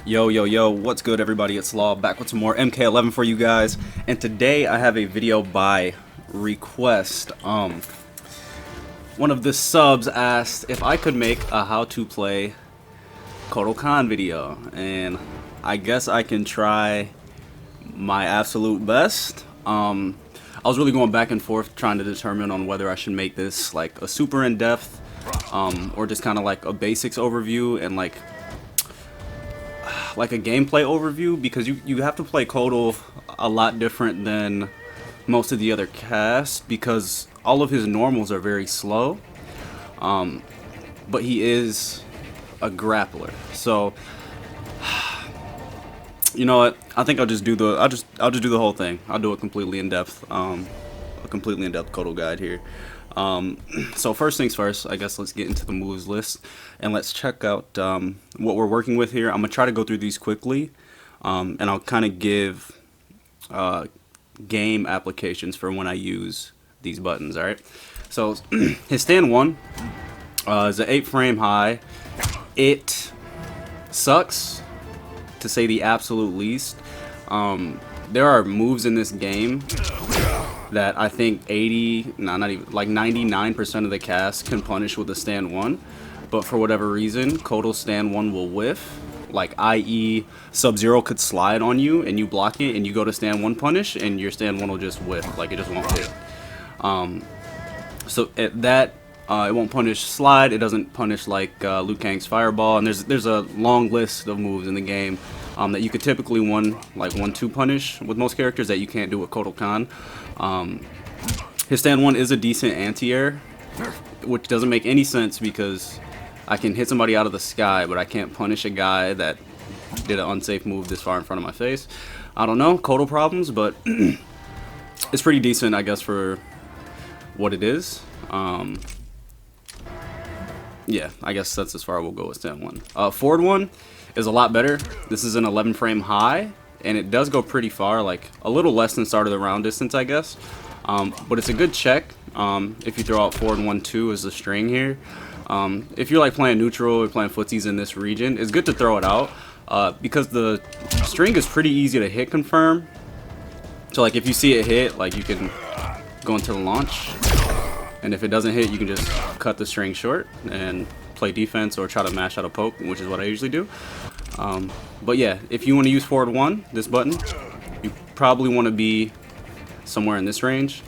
Yo, what's good everybody? It's Law back with some more MK11 for you guys, and today I have a video by request. One of the subs asked if I could make a how to play Kotal Kahn video, and I guess I can try my absolute best. I was really going back and forth trying to determine on whether I should make this like a super in-depth or just kind of like a basics overview and like a gameplay overview, because you have to play Kotal a lot different than most of the other casts because all of his normals are very slow, but he is a grappler. So you know what, I think I'll just do the I'll just do the whole thing. I'll do it completely in depth, a completely in depth Kotal guide here. So first things first, I guess let's get into the moves list and let's check out what we're working with here. I'm gonna try to go through these quickly, and I'll kind of give game applications for when I use these buttons. All right, so his stand 1 is an 8-frame high. It sucks, to say the absolute least. There are moves in this game that I think 99% of the cast can punish with a stand 1, but for whatever reason, Kotal's stand 1 will whiff. Like, i.e., Sub-Zero could slide on you and you block it and you go to stand 1 punish and your stand 1 will just whiff, like it just won't hit. So at that, it won't punish slide. It doesn't punish like Liu Kang's fireball, and there's a long list of moves in the game that you could typically 1-2 punish with most characters that you can't do with Kotal Kahn. His stand 1 is a decent anti-air, which doesn't make any sense because I can hit somebody out of the sky, but I can't punish a guy that did an unsafe move this far in front of my face. I don't know, Kotal problems, but it's pretty decent, I guess, for what it is. Yeah, I guess that's as far we'll go with stand 1. Forward 1 is a lot better. This is an 11-frame high, and it does go pretty far, like a little less than start of the round distance, I guess. But it's a good check if you throw out forward 1-2 as the string here. If you're like playing neutral or playing footsies in this region, it's good to throw it out because the string is pretty easy to hit confirm. So like if you see it hit, like you can go into the launch, and if it doesn't hit, you can just cut the string short and play defense or try to mash out a poke, which is what I usually do. But yeah, if you want to use forward 1, this button, you probably want to be somewhere in this range.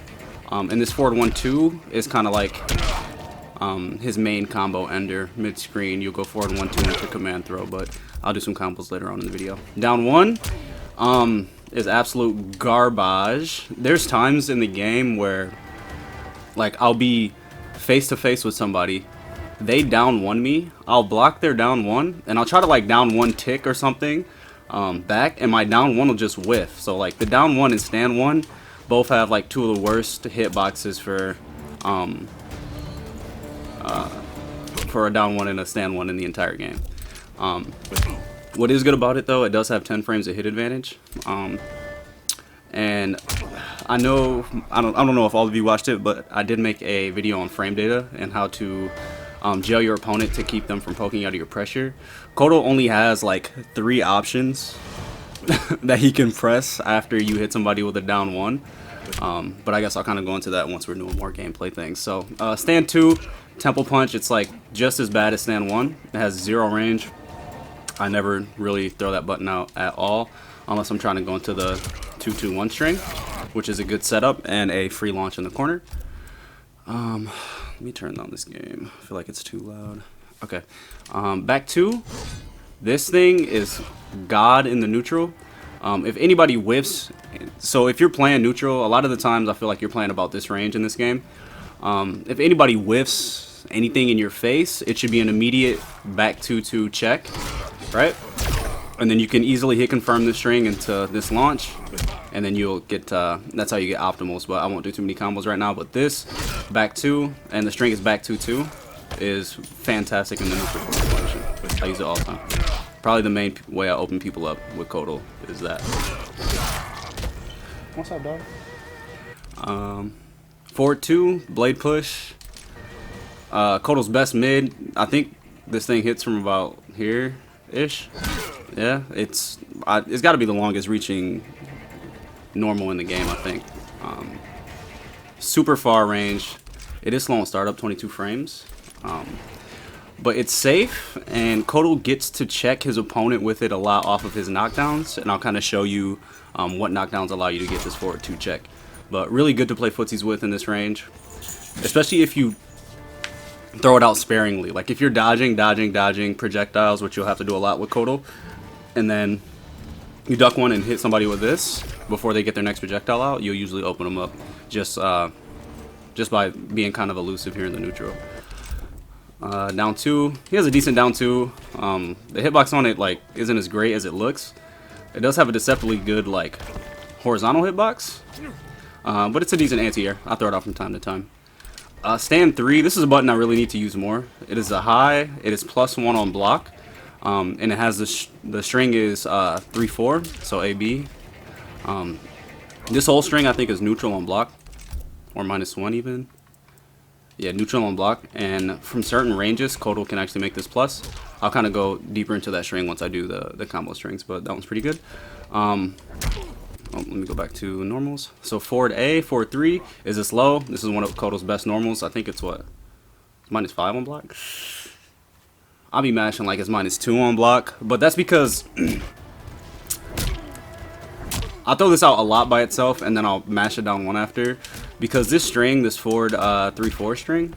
And this forward 1-2 is kind of like his main combo ender. Mid-screen, you'll go forward 1-2 into command throw, but I'll do some combos later on in the video. Down 1 is absolute garbage. There's times in the game where like I'll be face to face with somebody, they down 1 me, I'll block their down 1, and I'll try to like down 1 tick or something back, and my down 1 will just whiff. So like the down 1 and stand 1 both have like 2 of the worst hitboxes for a down 1 and a stand 1 in the entire game. What is good about it though, it does have 10 frames of hit advantage. And I don't know if all of you watched it, but I did make a video on frame data and how to jail your opponent to keep them from poking out of your pressure. Kotal only has like 3 options that he can press after you hit somebody with a down 1. But I guess I'll kind of go into that once we're doing more gameplay things. So stand 2, temple punch, it's like just as bad as stand 1. It has 0 range. I never really throw that button out at all unless I'm trying to go into the 2-2-1 string, which is a good setup and a free launch in the corner. Let me turn down this game. I feel like it's too loud. Okay. Back 2. This thing is God in the neutral. If anybody whiffs, so if you're playing neutral, a lot of the times I feel like you're playing about this range in this game. If anybody whiffs anything in your face, it should be an immediate back 2-2 check, right? And then you can easily hit confirm the string into this launch, and then you'll get, that's how you get optimals, but I won't do too many combos right now. But this, back 2, and the string is back 2-2, is fantastic in the neutral position. I use it all the time. Probably the main way I open people up with Kotal is that. What's up, dog? Forward 2, blade push. Kotal's best mid. I think this thing hits from about here-ish. Yeah, it's got to be the longest reaching normal in the game, I think. Super far range. It is slow on startup, 22 frames. But it's safe, and Kotal gets to check his opponent with it a lot off of his knockdowns, and I'll kind of show you what knockdowns allow you to get this forward 2 check. But really good to play footsies with in this range, especially if you throw it out sparingly. Like if you're dodging projectiles, which you'll have to do a lot with Kotal, and then you duck one and hit somebody with this before they get their next projectile out, you'll usually open them up just by being kind of elusive here in the neutral. Down 2, he has a decent down 2. The hitbox on it like isn't as great as it looks. It does have a deceptively good like horizontal hitbox, but it's a decent anti-air. I throw it out from time to time. Stand 3, this is a button I really need to use more. It is a high, it is +1 on block, and it has the string is 3-4, so AB. This whole string I think is neutral on block, or -1 even. Yeah, neutral on block, and from certain ranges, Kotal can actually make this plus. I'll kind of go deeper into that string once I do the combo strings, but that one's pretty good. Let me go back to normals. So forward A, forward 3 is this low. This is one of Kotal's best normals. I think it's what? -5 on block? I'll be mashing like it's -2 on block, but that's because I'll throw this out a lot by itself, and then I'll mash it down one after. Because this string, this forward 3-4 string,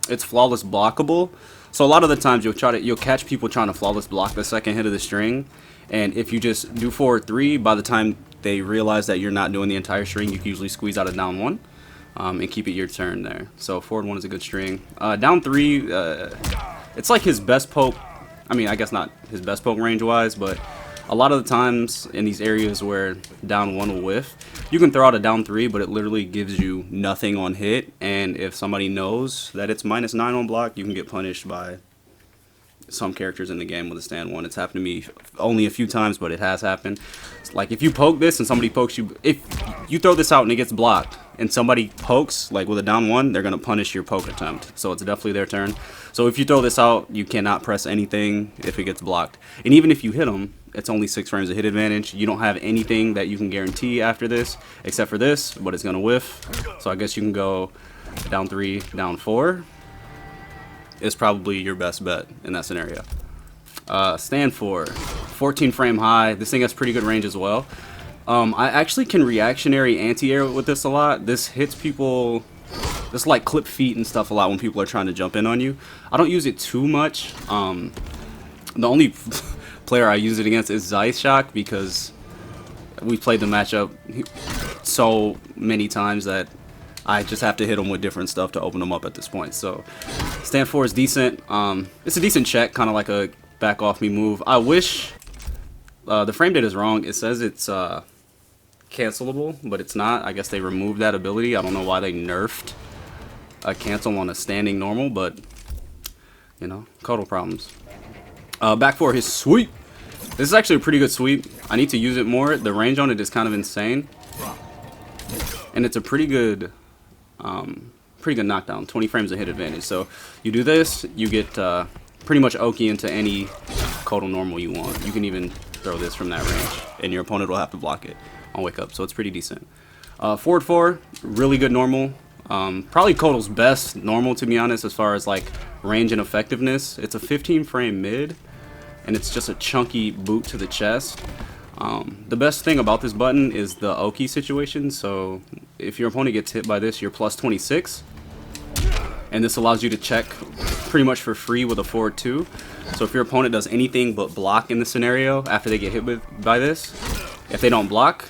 it's flawless blockable. So a lot of the times you'll catch people trying to flawless block the second hit of the string, and if you just do forward 3, by the time they realize that you're not doing the entire string, you can usually squeeze out a down 1 and keep it your turn there. So forward 1 is a good string. Down 3, it's like his best poke. I mean, I guess not his best poke range wise, but a lot of the times in these areas where down 1 will whiff, you can throw out a down 3, but it literally gives you nothing on hit, and if somebody knows that it's -9 on block, you can get punished by some characters in the game with a stand 1. It's happened to me only a few times, but it has happened. It's like if you poke this and somebody pokes you, if you throw this out and it gets blocked, and somebody pokes like with a down 1, they're gonna punish your poke attempt. So it's definitely their turn. So if you throw this out, you cannot press anything if it gets blocked. And even if you hit them, it's only 6 frames of hit advantage. You don't have anything that you can guarantee after this, except for this, but it's gonna whiff. So I guess you can go down 3, down 4. Is probably your best bet in that scenario. Stand 4, 14 frame high. This thing has pretty good range as well. I actually can reactionary anti-air with this a lot. This hits people, this like clip feet and stuff a lot when people are trying to jump in on you. I don't use it too much. The only player I use it against is Shock, because we played the matchup so many times that I just have to hit them with different stuff to open them up at this point. So stand 4 is decent. It's a decent check, kind of like a back off me move. I wish the frame data is wrong. It says it's cancelable, but it's not. I guess they removed that ability. I don't know why they nerfed a cancel on a standing normal, but you know, Kotal problems. Back 4, his sweep. This is actually a pretty good sweep. I need to use it more. The range on it is kind of insane, and it's a pretty good knockdown. 20 frames of hit advantage. So you do this, you get pretty much Oki into any Kotal normal you want. You can even throw this from that range, and your opponent will have to block it on wake up. So it's pretty decent. Forward 4, really good normal. Probably Kotal's best normal, to be honest, as far as like range and effectiveness. It's a 15 frame mid, and it's just a chunky boot to the chest. The best thing about this button is the Oki situation. So if your opponent gets hit by this, you're plus 26, and this allows you to check pretty much for free with a forward 2. So if your opponent does anything but block in the scenario after they get hit by this, if they don't block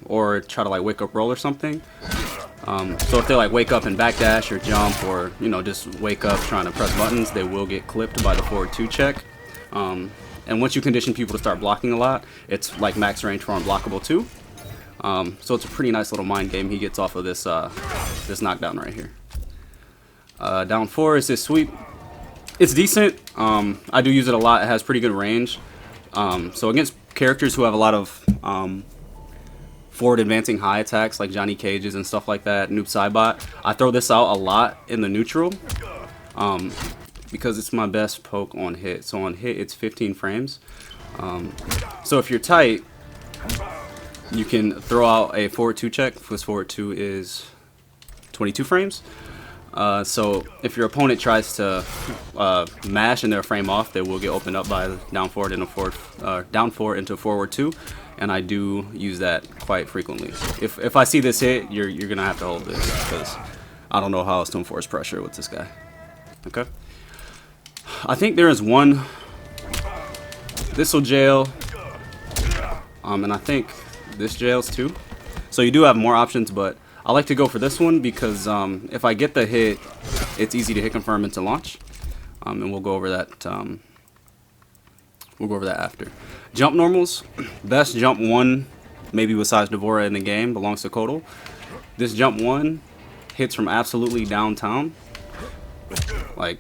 or try to like wake up roll or something, so if they like wake up and backdash or jump, or you know, just wake up trying to press buttons, they will get clipped by the forward 2 check. And once you condition people to start blocking a lot, it's like max range for unblockable too. So it's a pretty nice little mind game he gets off of this this knockdown right here. Down 4 is his sweep. It's decent. I do use it a lot. It has pretty good range. So against characters who have a lot of forward advancing high attacks like Johnny Cage's and stuff like that, Noob Saibot. I throw this out a lot in the neutral because it's my best poke on hit. So on hit, it's 15 frames. So if you're tight, you can throw out a forward 2 check, because forward 2 is 22 frames. So if your opponent tries to mash and their frame off, they will get opened up by down forward into forward 2, and I do use that quite frequently. If I see this hit, you're gonna have to hold this, because I don't know how else to enforce pressure with this guy. Okay. I think there is one. This will jail, and I think this jails too. So you do have more options, but I like to go for this one because if I get the hit, it's easy to hit confirm into launch, and we'll go over that. We'll go over that after. Jump normals, best jump 1, maybe besides Devora in the game, belongs to Kotal. This jump 1 hits from absolutely downtown, like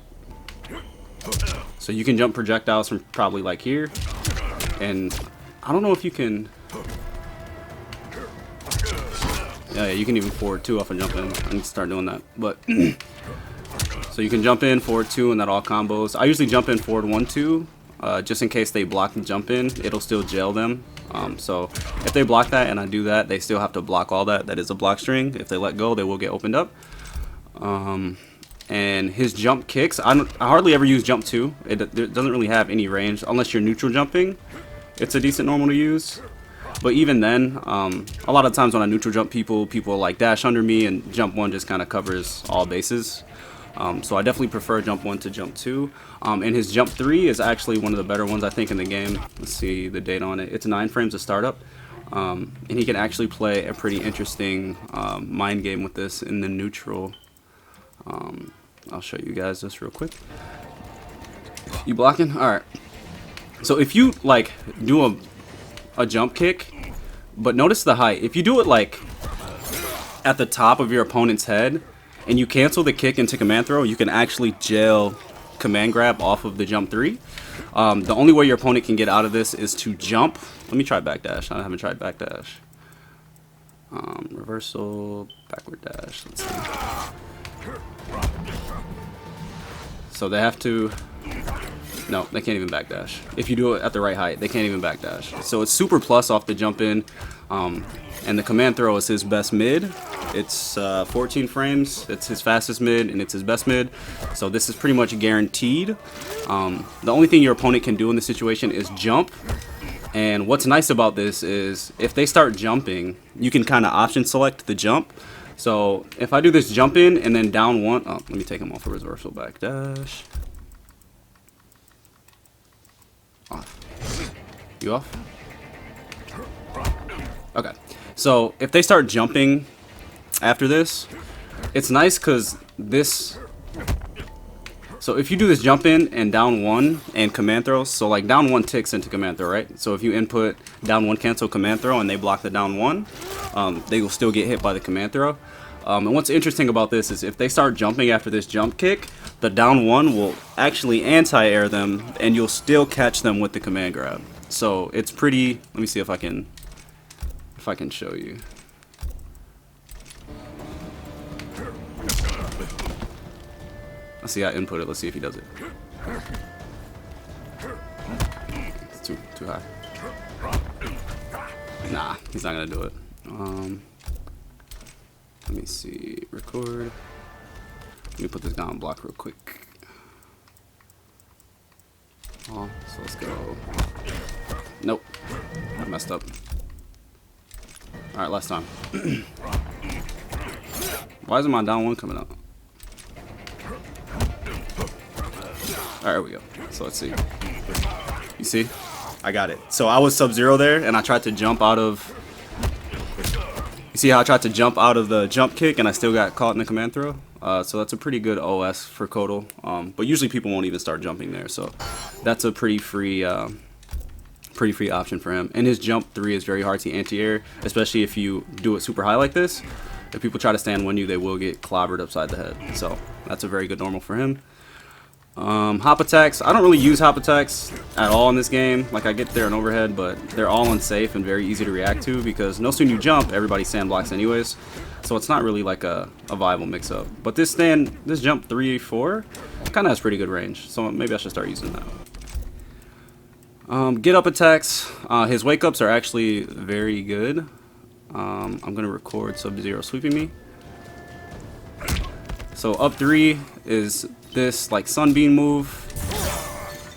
so. You can jump projectiles from probably like here, and I don't know if you can. Yeah, you can even forward 2 off and jump in. I need to start doing that. But so you can jump in, forward 2, and that all combos. I usually jump in, forward 1, 2, just in case they block the jump in. It'll still jail them. So if they block that and I do that, they still have to block all that. That is a block string. If they let go, they will get opened up. And his jump kicks, I hardly ever use jump 2. It doesn't really have any range unless you're neutral jumping. It's a decent normal to use. But even then, a lot of times when I neutral jump people like dash under me, and jump 1 just kind of covers all bases. So I definitely prefer jump 1 to jump 2. And his jump 3 is actually one of the better ones I think in the game. Let's see the date on it. It's 9 frames to startup. And he can actually play a pretty interesting mind game with this in the neutral. I'll show you guys this real quick. You blocking? All right. So if you like do a jump kick, but notice the height. If you do it like at the top of your opponent's head and you cancel the kick into command throw, you can actually jail command grab off of the jump 3. The only way your opponent can get out of this is to jump. Let me try backdash. I haven't tried backdash. Reversal, backward dash. Let's see. So they have to. No, they can't even backdash. If you do it at the right height, they can't even backdash. So it's super plus off the jump in, and the command throw is his best mid. It's 14 frames. It's his fastest mid, and it's his best mid. So this is pretty much guaranteed. The only thing your opponent can do in this situation is jump. And what's nice about this is if they start jumping, you can kind of option select the jump. So if I do this jump in and then down 1, oh, let me take him off a reversal backdash. Off. You off? Okay. So if they start jumping after this, it's nice because this. So if you do this jump in and down 1 and command throw, so like down 1 ticks into command throw, right? So if you input down 1 cancel command throw and they block the down 1, they will still get hit by the command throw. And what's interesting about this is if they start jumping after this jump kick, the down 1 will actually anti-air them, and you'll still catch them with the command grab. So it's pretty. Let me see if I can show you. Let's see. I input it. Let's see if he does it. It's too high. Nah, he's not gonna do it. Let me see. Record. Let me put this down block real quick. Oh, so let's go. Nope. I messed up. Alright, last time. Why isn't my down 1 coming up? Alright, here we go. So let's see. You see? I got it. So I was sub-zero there, and I tried to jump out of. You see how I tried to jump out of the jump kick, and I still got caught in the command throw? So that's a pretty good OS for Kotal. But usually people won't even start jumping there, so that's a pretty free option for him. And his jump 3 is very hard to anti-air, especially if you do it super high like this. If people try to stand on you, they will get clobbered upside the head. So that's a very good normal for him. Hop attacks. I don't really use hop attacks at all in this game. Like, I get there and overhead, but they're all unsafe and very easy to react to because no sooner you jump, everybody sandblocks anyways. So it's not really like a viable mix-up. But this jump 3-4 kind of has pretty good range. So maybe I should start using that. Get up attacks. His wake-ups are actually very good. I'm going to record Sub-Zero sweeping me. So up 3 is this like sunbeam move.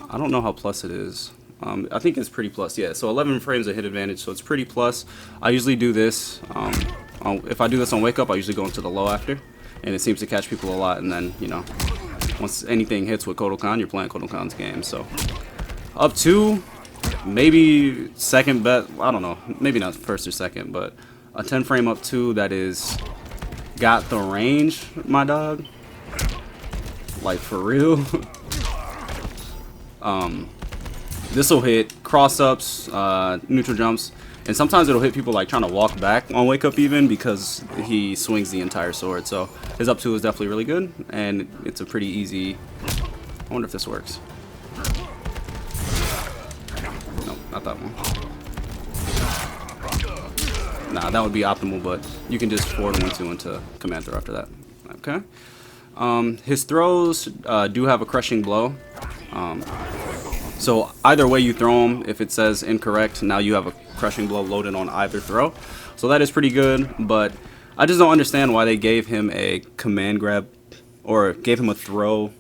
I don't know how plus it is. I think it's pretty plus. Yeah, so 11 frames of hit advantage, so it's pretty plus. I usually do this. If I do this on wake up, I usually go into the low after, and it seems to catch people a lot. And then, you know, once anything hits with Kotal Kahn, you're playing Kotal Kahn's game. So up 2, maybe second bet. I don't know, maybe not first or second, but a 10 frame up 2 that is got the range, my dog. Like, for real. This will hit cross ups, neutral jumps, and sometimes it'll hit people like trying to walk back on wake up even because he swings the entire sword. So his up 2 is definitely really good, and it's a pretty easy. I wonder if this works. No, not that one. Nah, that would be optimal, but you can just forward 1-2 into command throw after that. Okay. His throws do have a crushing blow. So either way you throw them, if it says incorrect, now you have a crushing blow loaded on either throw. So that is pretty good, but I just don't understand why they gave him a command grab, or gave him a throw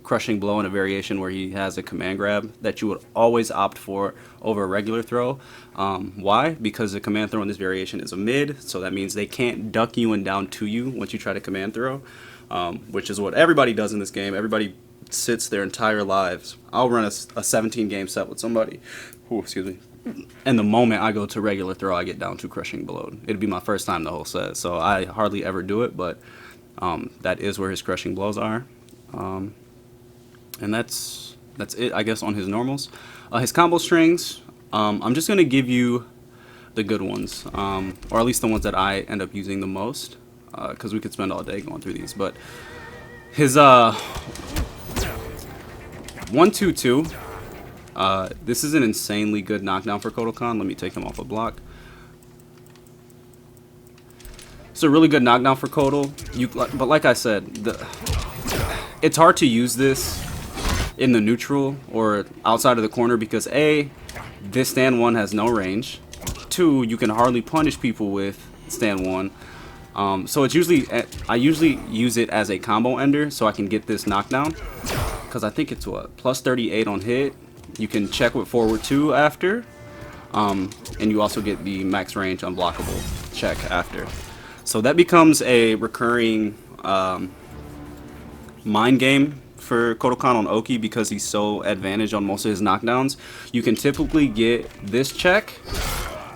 crushing blow in a variation where he has a command grab that you would always opt for over a regular throw. Why? Because the command throw in this variation is a mid, so that means they can't duck you and down to you once you try to command throw, which is what everybody does in this game. Everybody sits their entire lives. I'll run a 17 game set with somebody. Ooh, excuse me. And the moment I go to regular throw, I get down to crushing blow. It'd be my first time the whole set, so I hardly ever do it, but that is where his crushing blows are. And that's it, I guess, on his normals. His combo strings, I'm just going to give you the good ones, or at least the ones that I end up using the most, because we could spend all day going through these. But his 1-2-2, this is an insanely good knockdown for Kotal Kahn. Let me take him off a block. It's a really good knockdown for Kotal. But like I said, it's hard to use this in the neutral or outside of the corner because A, this stand 1 has no range. 2, you can hardly punish people with stand 1. So it's usually, I usually use it as a combo ender so I can get this knockdown, because I think it's what, plus 38 on hit. You can check with forward 2 after, and you also get the max range unblockable check after. So that becomes a recurring mind game for Kotal Kahn on Oki because he's so advantaged on most of his knockdowns. You can typically get this check,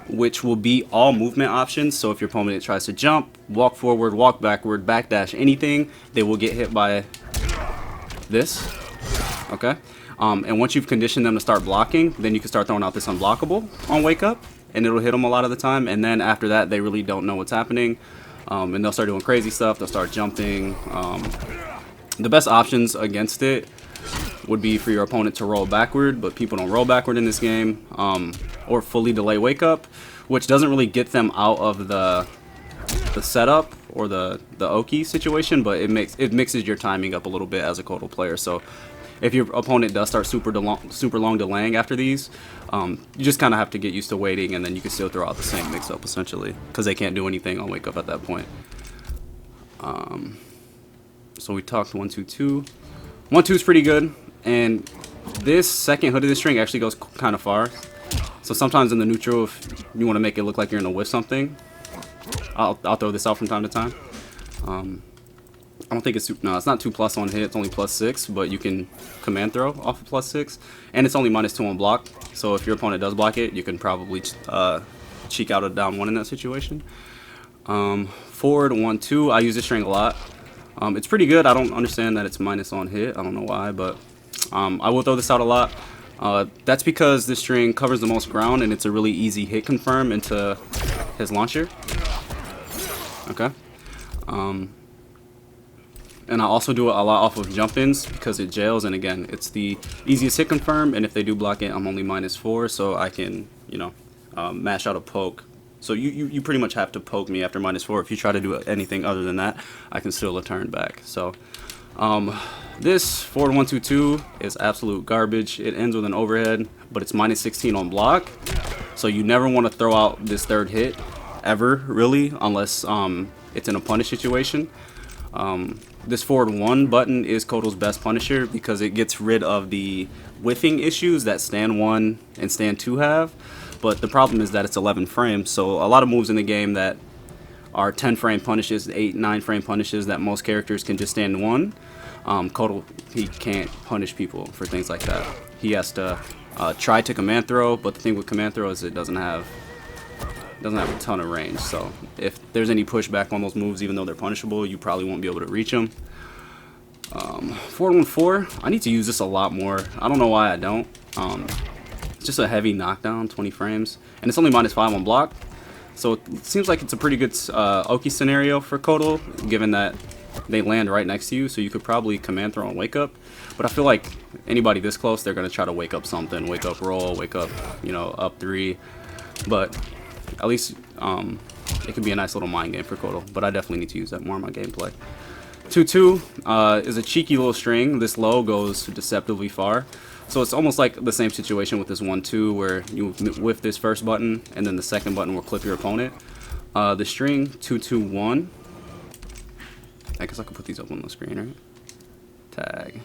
which will be all movement options. So if your opponent tries to jump, walk forward, walk backward, backdash, anything, they will get hit by this. Okay. And once you've conditioned them to start blocking, then you can start throwing out this unblockable on wake up, and it'll hit them a lot of the time. And then after that, they really don't know what's happening, and they'll start doing crazy stuff. They'll start jumping. The best options against it would be for your opponent to roll backward, but people don't roll backward in this game, or fully delay wake up, which doesn't really get them out of the setup or the Oki situation, but it mixes your timing up a little bit as a Kotal player. So if your opponent does start super long delaying after these, you just kind of have to get used to waiting, and then you can still throw out the same mix up essentially, because they can't do anything on wake up at that point. So we talked 1-2-2. 1-2 is pretty good, and this second hood of the string actually goes kind of far. So sometimes in the neutral, if you want to make it look like you're gonna whiff something, I'll throw this out from time to time. I don't think it's it's not 2+ on hit. It's only +6, but you can command throw off of +6, and it's only -2 on block. So if your opponent does block it, you can probably cheek out a down 1 in that situation. Forward 1-2, I use this string a lot. It's pretty good. I don't understand that it's minus on hit. I don't know why, but I will throw this out a lot. That's because this string covers the most ground, and it's a really easy hit confirm into his launcher. Okay. And I also do it a lot off of jump-ins because it jails, and again, it's the easiest hit confirm, and if they do block it, I'm only -4, so I can, you know, mash out a poke. So you pretty much have to poke me after -4. If you try to do anything other than that, I can still return back. So this forward 1-2-2 is absolute garbage. It ends with an overhead, but it's -16 on block, so you never want to throw out this third hit ever, really, unless it's in a punish situation. This forward 1 button is Kotal's best punisher because it gets rid of the whiffing issues that stand 1 and stand 2 have. But the problem is that it's 11 frames, so a lot of moves in the game that are 10 frame punishes, 8, 9 frame punishes that most characters can just stand 1. Kotal, he can't punish people for things like that. He has to try to command throw, but the thing with command throw is it doesn't have a ton of range, so if there's any pushback on those moves, even though they're punishable, you probably won't be able to reach them. 4-1-4, I need to use this a lot more. I don't know why I don't. It's just a heavy knockdown, 20 frames, and it's only -5 on block, so it seems like it's a pretty good Oki scenario for Kotal, given that they land right next to you, so you could probably command throw and wake up. But I feel like anybody this close, they're going to try to wake up something, wake up roll, wake up, you know, up 3, but at least it could be a nice little mind game for Kotal, but I definitely need to use that more in my gameplay. 2-2 is a cheeky little string. This low goes deceptively far, so it's almost like the same situation with this 1-2 where you whiff this first button and then the second button will clip your opponent. The string 2-2-1, I guess I could put these up on the screen, right? Tag.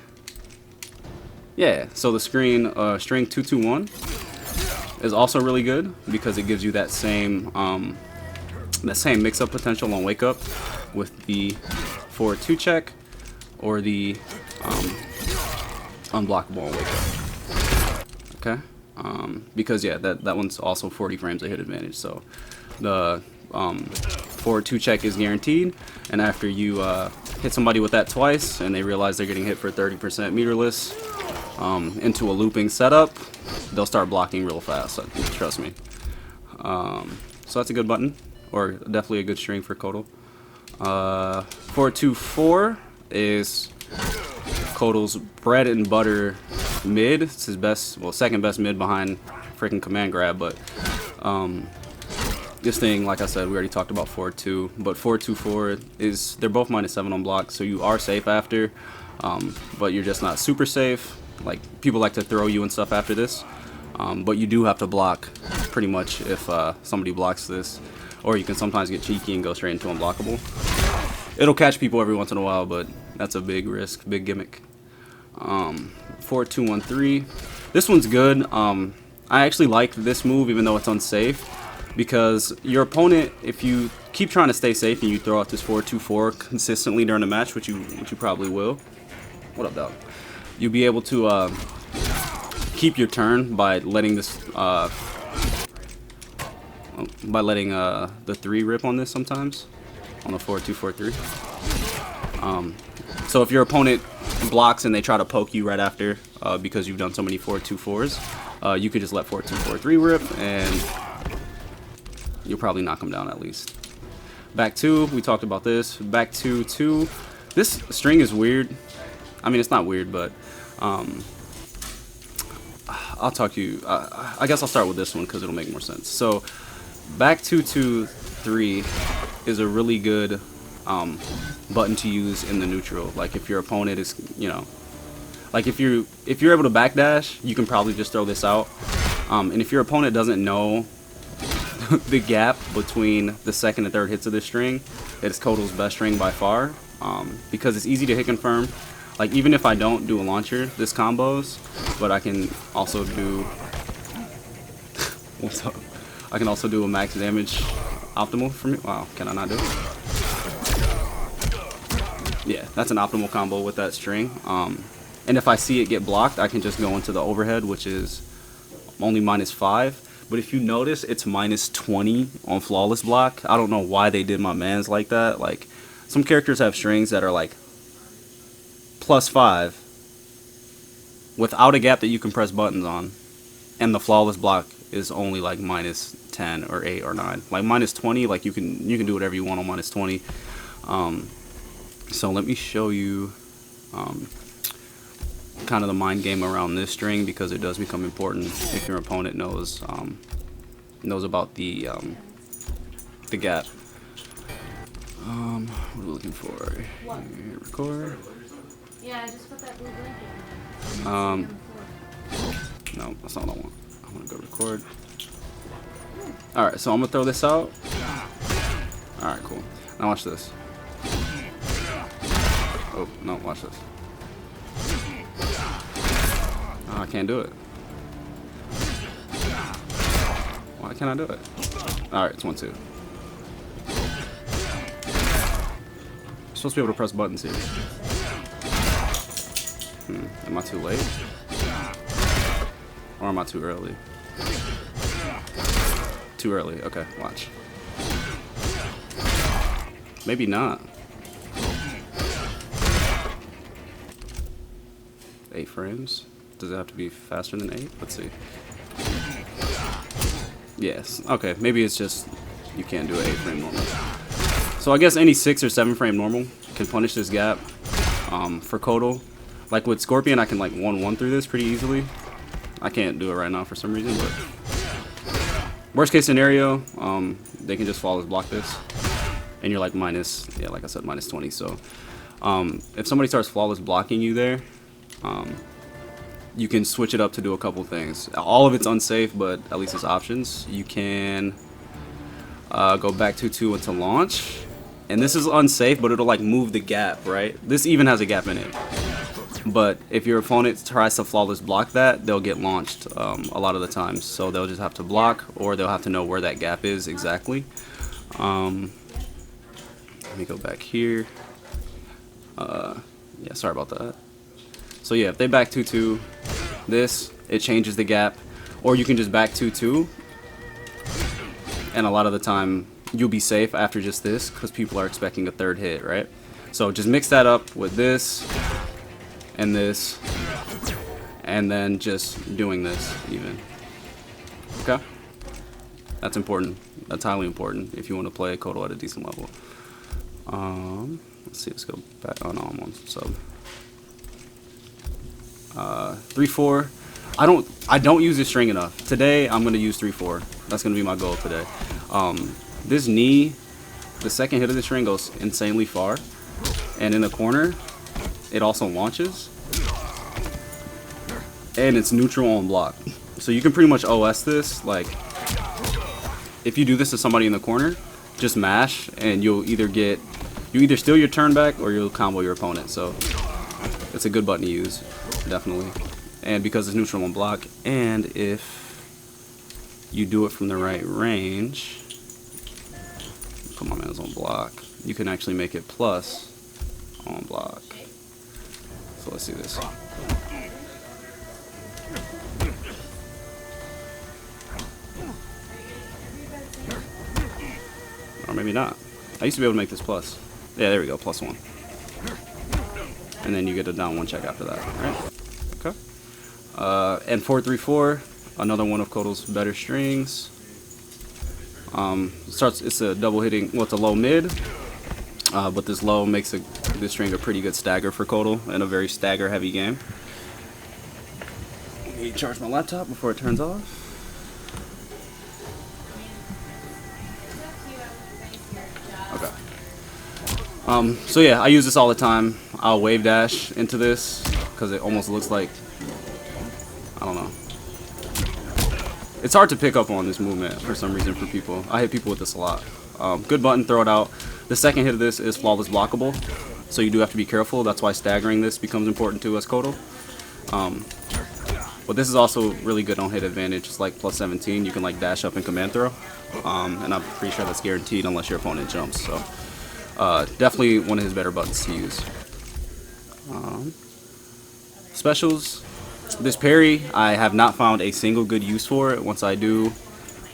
Yeah, so the string 2-2-1 is also really good because it gives you that same mix-up potential on wake up with the forward 2 check or the unblockable on wake up. Okay, because yeah, that one's also 40 frames of hit advantage. So the forward 2 check is guaranteed, and after you hit somebody with that twice and they realize they're getting hit for 30% meterless into a looping setup, they'll start blocking real fast, so trust me. So that's a good button, or definitely a good string for Kotal. 4-2-4 is Kotal's bread and butter mid. It's his best, well, second best mid behind freaking command grab, but this thing, like I said, we already talked about 4-2, but 4-2-4 is, they're both -7 on block, so you are safe after, but you're just not super safe. Like, people like to throw you and stuff after this, but you do have to block pretty much if somebody blocks this, or you can sometimes get cheeky and go straight into unblockable. It'll catch people every once in a while, but that's a big risk, big gimmick. 4-2-1-3, this one's good. I actually like this move even though it's unsafe, because your opponent, if you keep trying to stay safe and you throw out this 4-2-4 consistently during the match, which you probably will. What up, dog? You'll be able to keep your turn by letting this the 3 rip on this sometimes on the 4-2-4-3. So if your opponent blocks and they try to poke you right after because you've done so many 4-2-4s, you could just let 4-2-4-3 rip and you'll probably knock them down at least. Back 2, we talked about this. Back 2-2. This string is weird. I mean, it's not weird, but I'll talk to you. I guess I'll start with this one because it'll make more sense. So back 2-2-3 is a really good button to use in the neutral. Like if your opponent is, you know, like if you're able to backdash, you can probably just throw this out. And if your opponent doesn't know the gap between the second and third hits of this string, it's Kotal's best string by far, because it's easy to hit confirm. Like even if I don't do a launcher, this combos, but I can also do what's up? I can also do a max damage optimal for me. Wow, can I not do it? Yeah, that's an optimal combo with that string. And if I see it get blocked, I can just go into the overhead, which is only -5. But if you notice, it's -20 on flawless block. I don't know why they did my mans like that. Like some characters have strings that are like +5 without a gap that you can press buttons on, and the flawless block is only like -10 or 8 or 9. Like -20, like you can do whatever you want on -20. So let me show you kind of the mind game around this string, because it does become important if your opponent knows about the gap. What are we looking for? Here, record. Yeah, I just put that blue blanket. No, that's not what I want. I want to go record. Alright, so I'm gonna throw this out. Alright, cool. Now watch this. Oh, no, watch this. Oh, I can't do it. Why can't I do it? Alright, it's 1-2. I'm supposed to be able to press buttons here. Am I too late? Or am I too early? Too early. Okay, watch. Maybe not. 8 frames? Does it have to be faster than 8? Let's see. Yes. Okay, maybe it's just you can't do an 8 frame normal. So I guess any 6 or 7 frame normal can punish this gap. For Kotal, like with Scorpion, I can like 1-1 through this pretty easily. I can't do it right now for some reason, but worst case scenario, they can just flawless block this, and you're like minus, yeah, like I said, minus 20. So if somebody starts flawless blocking you there, you can switch it up to do a couple things. All of it's unsafe, but at least it's options. You can go back 2-2 into launch, and this is unsafe, but it'll like move the gap, right? This even has a gap in it. But if your opponent tries to flawless block that, they'll get launched a lot of the times. So they'll just have to block, or they'll have to know where that gap is exactly. Let me go back here. Yeah, sorry about that. So yeah, if they back 2-2, this, it changes the gap. Or you can just back 2-2. And a lot of the time, you'll be safe after just this, because people are expecting a third hit, right? So just mix that up with this. And this, and then just doing this even. Okay? That's important. That's highly important if you want to play Kotal at a decent level. Let's see, let's go back. Oh no, I'm on sub. 3-4. I don't use this string enough. Today I'm gonna use 3-4. That's gonna be my goal today. This knee, the second hit of the string goes insanely far, and in the corner, it also launches, and it's neutral on block. So you can pretty much OS this. Like, if you do this to somebody in the corner, just mash, and you either steal your turn back or you'll combo your opponent. So it's a good button to use, definitely. And because it's neutral on block, and if you do it from the right range, put my man's on block, you can actually make it plus on block. So let's see this. Or maybe not. I used to be able to make this plus. Yeah, there we go, +1. And then you get a down 1 check after that, right? Okay. And 4-3-4, another one of Kotal's better strings. It's a double hitting, well, it's a low mid. But this low makes this string a pretty good stagger for Kotal in a very stagger heavy game. Let me charge my laptop before it turns off. Okay. So yeah, I use this all the time. I'll wave dash into this because it almost looks like, I don't know. It's hard to pick up on this movement for some reason for people. I hit people with this a lot. Good button, throw it out. The second hit of this is flawless blockable, so you do have to be careful. That's why staggering this becomes important too as Kotal. But this is also really good on hit advantage. It's like +17. You can like dash up and command throw, and I'm pretty sure that's guaranteed unless your opponent jumps. So definitely one of his better buttons to use. Specials. This parry, I have not found a single good use for it. Once I do,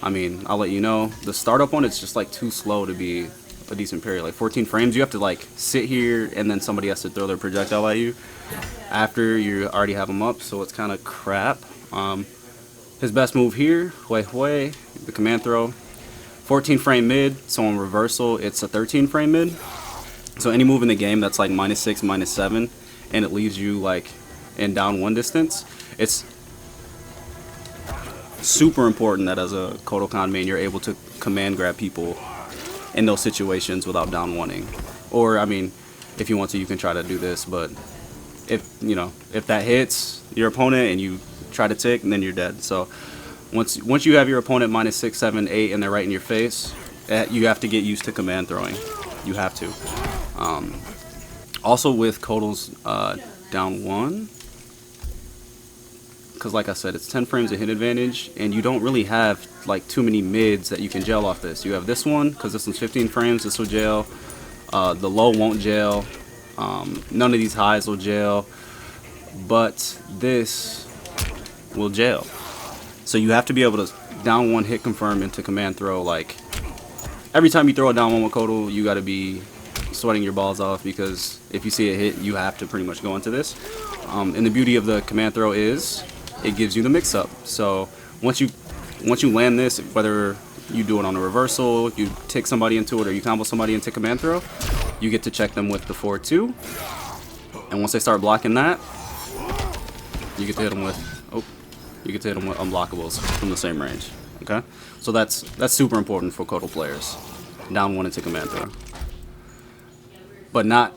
I mean, I'll let you know. The startup one, it's just like too slow to be a decent parry. Like 14 frames, you have to like sit here and then somebody has to throw their projectile at you after you already have them up, so it's kind of crap. His best move here, Hui Hui, the command throw. 14 frame mid, so on reversal, it's a 13 frame mid. So any move in the game that's like -6, -7, and it leaves you like in down 1 distance, it's super important that as a Kotal Kahn main you're able to command grab people in those situations without down 1ing. Or I mean, if you want to, you can try to do this, but if that hits your opponent and you try to tick, then you're dead. So once you have your opponent -6, 7, 8 and they're right in your face, you have to get used to command throwing. You have to. Also with Kotal's down 1, because like I said, it's 10 frames of hit advantage, and you don't really have like too many mids that you can jail off this. You have this one, because this one's 15 frames, this will jail. The low won't jail. None of these highs will jail, but this will jail. So you have to be able to down 1 hit confirm into command throw. Like every time you throw a down 1 with Kotal, you got to be sweating your balls off, because if you see a hit, you have to pretty much go into this. And the beauty of the command throw is it gives you the mix up. So once you land this, whether you do it on a reversal, you tick somebody into it, or you combo somebody into command throw, you get to check them with the 4-2. And once they start blocking that, you get to hit them with unblockables from the same range. Okay, so that's super important for Kotal players. Down 1 into command throw, but not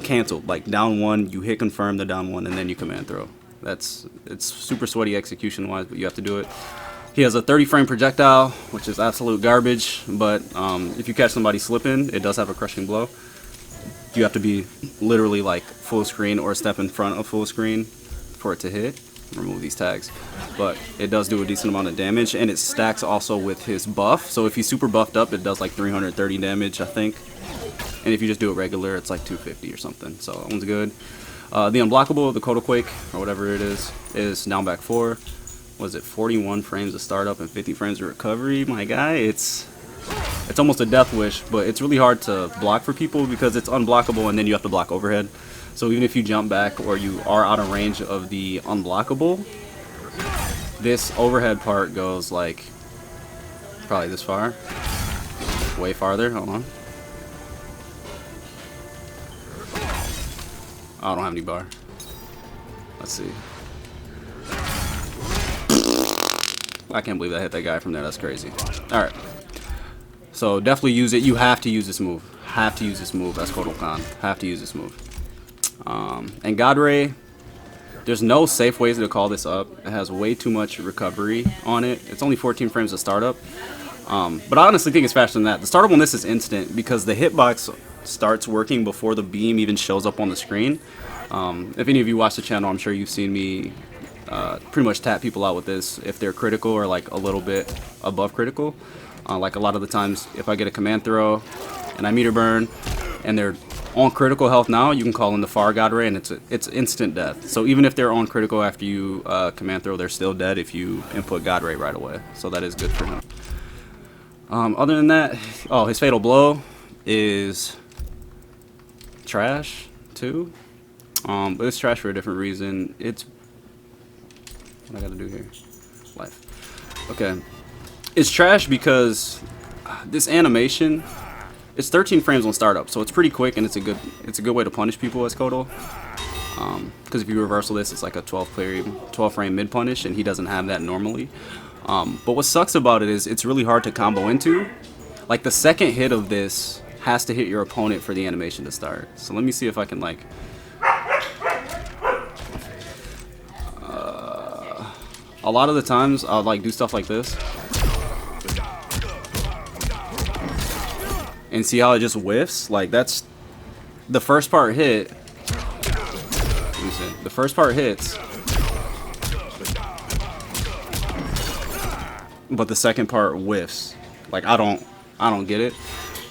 canceled. Like down 1, you hit confirm the down 1, and then you command throw. It's super sweaty execution wise, but you have to do it. He has a 30 frame projectile, which is absolute garbage, but if you catch somebody slipping, it does have a crushing blow. You have to be literally like full screen or a step in front of full screen for it to hit. Remove these tags, but it does do a decent amount of damage, and it stacks also with his buff. So if he's super buffed up, it does like 330 damage, I think. And if you just do it regular, it's like 250 or something. So that one's good. The unblockable, the Kotal Quake, or whatever it is down back 4. Was it 41 frames of startup and 50 frames of recovery? My guy, it's almost a death wish, but it's really hard to block for people because it's unblockable, and then you have to block overhead. So even if you jump back or you are out of range of the unblockable, this overhead part goes like probably this far, way farther. Hold on. Oh, I don't have any bar. Let's see. I can't believe I hit that guy from there. That's crazy. Alright. So definitely use it. You have to use this move. Have to use this move as Kotal Kahn. Have to use this move. And God Ray, there's no safe ways to call this up. It has way too much recovery on it. It's only 14 frames of startup. But I honestly think it's faster than that. The startup on this is instant because the hitbox starts working before the beam even shows up on the screen. If any of you watch the channel, I'm sure you've seen me pretty much tap people out with this if they're critical or like a little bit above critical. Like a lot of the times, if I get a command throw and I meter burn and they're on critical health now, you can call in the far God Ray and it's instant death. So even if they're on critical after you command throw, they're still dead if you input God Ray right away. So that is good for him. Other than that, oh, his fatal blow is trash too. But it's trash for a different reason. It's what I gotta do here. Life. Okay. It's trash because this animation, it's 13 frames on startup, so it's pretty quick and it's a good way to punish people as Kotal. Because if you reversal this, it's like a 12 frame mid punish, and he doesn't have that normally. But what sucks about it is it's really hard to combo into. Like the second hit of this has to hit your opponent for the animation to start. So let me see if I can like. A lot of the times I'll like do stuff like this. And see how it just whiffs? Like that's the first part hit. Let me see. The first part hits. But the second part whiffs. Like I don't get it.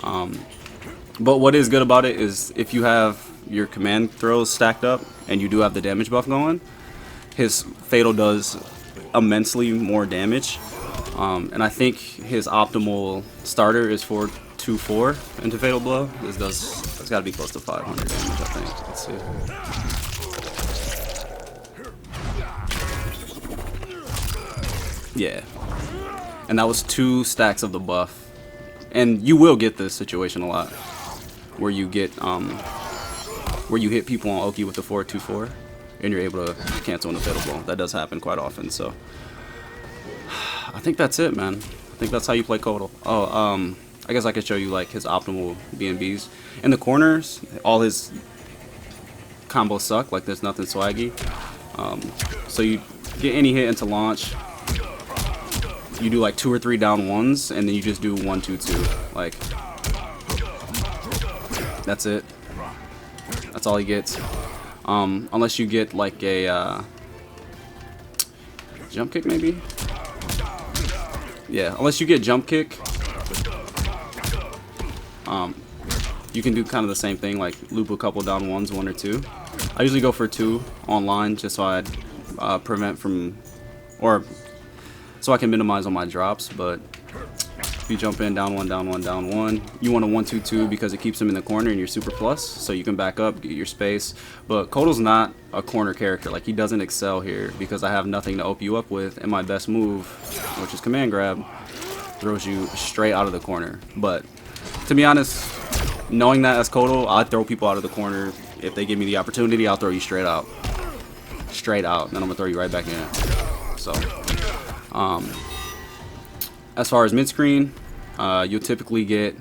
But what is good about it is if you have your command throws stacked up and you do have the damage buff going, his fatal does immensely more damage. And I think his optimal starter is 4-2-4 into fatal blow. It's got to be close to 500 damage, I think. Let's see. Yeah. And that was 2 stacks of the buff. And you will get this situation a lot where you get where you hit people on Oki with the 4-2-4 and you're able to cancel in the fatal blow. That does happen quite often. So I think that's it, man. I think that's how you play Kotal. Oh, I guess I could show you like his optimal BNBs. In the corners, all his combos suck. Like there's nothing swaggy. So you get any hit into launch. You do like 2 or 3 down ones, and then you just do 1-2-2. Like that's it. That's all he gets. Unless you get like a jump kick, maybe. Yeah, unless you get jump kick. You can do kind of the same thing, like loop a couple down ones, 1 or 2. I usually go for 2 online just so I prevent from, or so I can minimize on my drops. But if you jump in down 1, down 1, down 1, you want a 1-2-2 because it keeps him in the corner and you're super plus, so you can back up, get your space. But Kotal's not a corner character. Like he doesn't excel here because I have nothing to open you up with, and my best move, which is command grab, throws you straight out of the corner. But to be honest, knowing that as Kotal, I'd throw people out of the corner. If they give me the opportunity, I'll throw you straight out. Straight out. Then I'm going to throw you right back in. So, as far as mid-screen, you'll typically get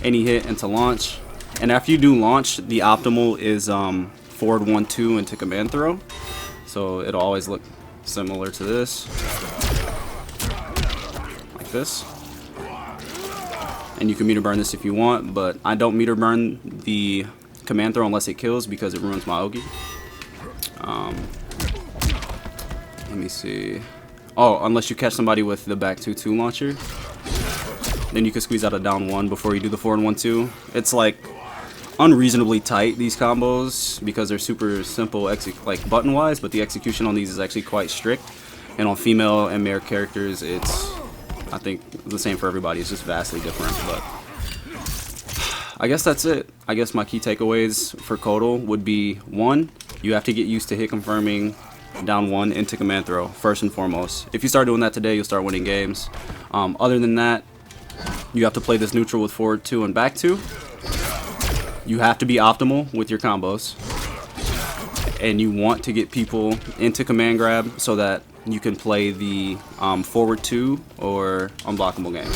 any hit into launch. And after you do launch, the optimal is forward 1-2 into command throw. So it'll always look similar to this. Like this. And you can meter burn this if you want, but I don't meter burn the command throw unless it kills because it ruins my Ogi. Let me see. Oh, unless you catch somebody with the back 2-2 launcher, then you can squeeze out a down 1 before you do the forward 1-2. It's like unreasonably tight, these combos, because they're super simple like button wise, but the execution on these is actually quite strict. And on female and male characters, it's, I think, the same for everybody. It's just vastly different. But I guess that's it. I guess my key takeaways for Kotal would be: 1, you have to get used to hit confirming down 1 into command throw first and foremost. If you start doing that today, you'll start winning games. Other than that, you have to play this neutral with forward 2 and back 2. You have to be optimal with your combos, and you want to get people into command grab so that you can play the forward 2 or unblockable game.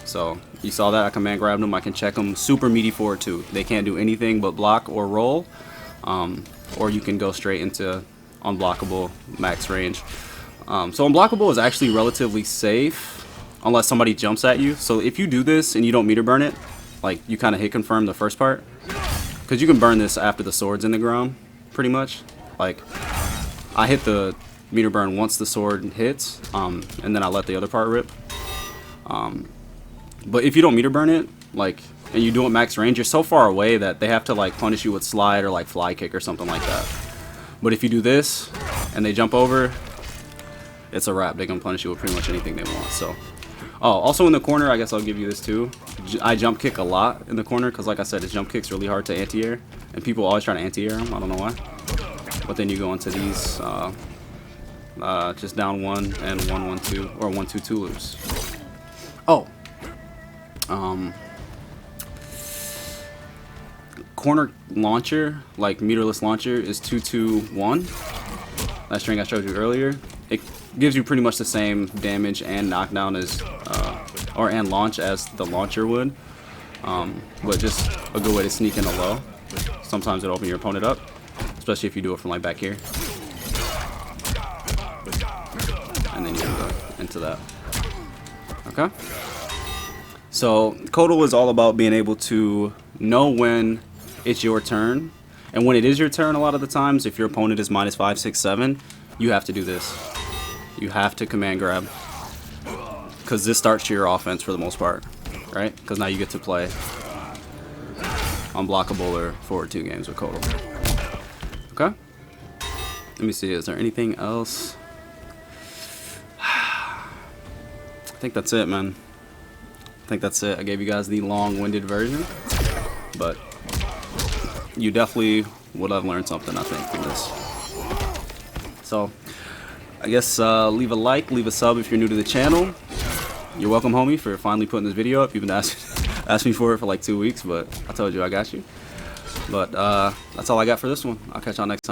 So you saw that I command grabbed them. I can check them super meaty forward 2. They can't do anything but block or roll, or you can go straight into unblockable max range. So unblockable is actually relatively safe unless somebody jumps at you. So if you do this and you don't meter burn it, like you kind of hit confirm the first part, because you can burn this after the sword's in the ground, pretty much. Like I hit the meter burn once the sword hits, and then I let the other part rip. But if you don't meter burn it, like, and you do it max range, you're so far away that they have to like punish you with slide or like fly kick or something like that. But if you do this and they jump over, it's a wrap. They can punish you with pretty much anything they want. So, oh, also in the corner, I guess I'll give you this too. I jump kick a lot in the corner because, like I said, his jump kick's really hard to anti-air, and people always try to anti-air him. I don't know why. But then you go into these just down 1 and 1-1-2 or 1-2-2 loops. Oh. Corner launcher, like meterless launcher, is 2-2-1. That string I showed you earlier. It gives you pretty much the same damage and knockdown as, and launch as the launcher would. But just a good way to sneak in a low. Sometimes it'll open your opponent up, especially if you do it from like back here. And then you go into that. Okay? So Kotal is all about being able to know when it's your turn, and when it is your turn, a lot of the times, if your opponent is -5, 6, 7, you have to do this. You have to command grab, because this starts your offense for the most part, right? Because now you get to play unblockable or forward 2 games with Kotal. Okay? Let me see, is there anything else? I think that's it, man. I think that's it. I gave you guys the long-winded version, but you definitely would have learned something, I think, from this. So, I guess leave a like, leave a sub if you're new to the channel. You're welcome, homie, for finally putting this video up. You've been asking asked me for it for like 2 weeks, but I told you I got you. But that's all I got for this one. I'll catch y'all next time.